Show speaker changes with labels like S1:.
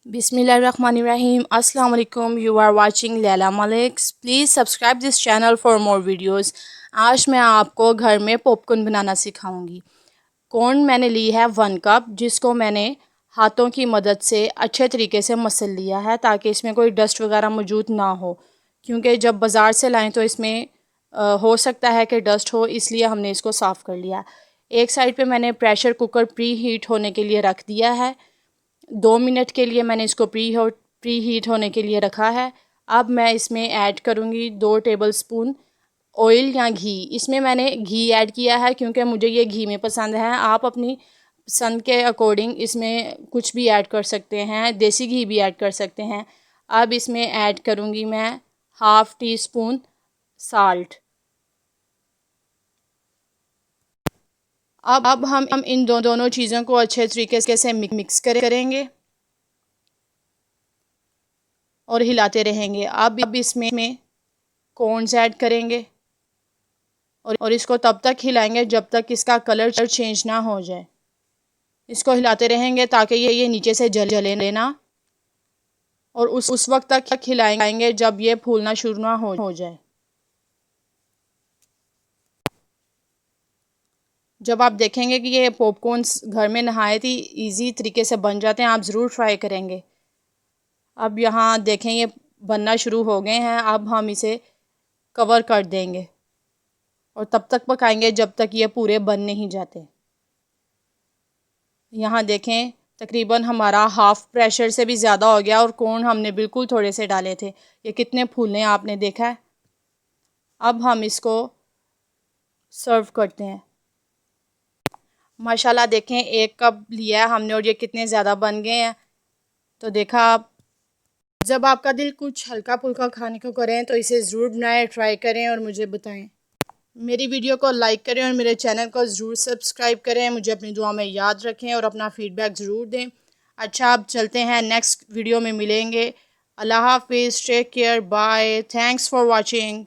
S1: Bismillahirrahmanirrahim. Assalamu alaikum. You are watching Laila Malik. Please subscribe this channel for more videos. आज मैं आपको घर में पॉपकॉर्न बनाना सिखाऊंगी। Corn मैंने ली है 1 कप, जिसको मैंने हाथों की मदद से अच्छे तरीके से मसल लिया है ताकि इसमें कोई डस्ट वगैरह मौजूद ना हो, क्योंकि जब बाज़ार से लाएं तो इसमें हो सकता है कि डस्ट हो, इसलिए हमने इसको साफ़ कर लिया। एक साइड पे मैंने प्रेशर कुकर प्री हीट होने के लिए रख दिया है। 2 मिनट के लिए मैंने इसको प्री हीट होने के लिए रखा है। अब मैं इसमें ऐड करूँगी 2 टेबलस्पून ऑयल या घी। इसमें मैंने घी ऐड किया है क्योंकि मुझे ये घी में पसंद है। आप अपनी पसंद के अकॉर्डिंग इसमें कुछ भी ऐड कर सकते हैं, देसी घी भी ऐड कर सकते हैं। अब इसमें ऐड करूँगी मैं हाफ़ टी स्पून साल्ट। अब हम इन दोनों चीज़ों को अच्छे तरीके से मिक्स करेंगे और हिलाते रहेंगे। अब इसमें कॉर्नस ऐड करेंगे और इसको तब तक हिलाएंगे जब तक इसका कलर चेंज ना हो जाए। इसको हिलाते रहेंगे ताकि ये नीचे से जले ना, और उस वक्त तक हिलाएंगे जब ये फूलना शुरू ना हो जाए। जब आप देखेंगे कि ये पॉपकॉर्न्स घर में नहायत ही ईजी तरीके से बन जाते हैं, आप ज़रूर ट्राई करेंगे। अब यहाँ देखें ये बनना शुरू हो गए हैं। अब हम इसे कवर कर देंगे और तब तक पकाएंगे जब तक ये पूरे बन नहीं जाते। यहाँ देखें तकरीबन हमारा हाफ़ प्रेशर से भी ज़्यादा हो गया और कॉर्न हमने बिल्कुल थोड़े से डाले थे। ये कितने फूले आपने देखा है। अब हम इसको सर्व करते हैं। माशाल्लाह देखें 1 कप लिया है हमने और ये कितने ज़्यादा बन गए हैं। तो देखा आप, जब आपका दिल कुछ हल्का फुल्का खाने को करें तो इसे ज़रूर बनाएं, ट्राई करें और मुझे बताएं। मेरी वीडियो को लाइक करें और मेरे चैनल को ज़रूर सब्सक्राइब करें। मुझे अपनी दुआ में याद रखें और अपना फ़ीडबैक ज़रूर दें। अच्छा, अब चलते हैं, नेक्स्ट वीडियो में मिलेंगे। अल्लाह हाफिज़, take care, bye, thanks for watching.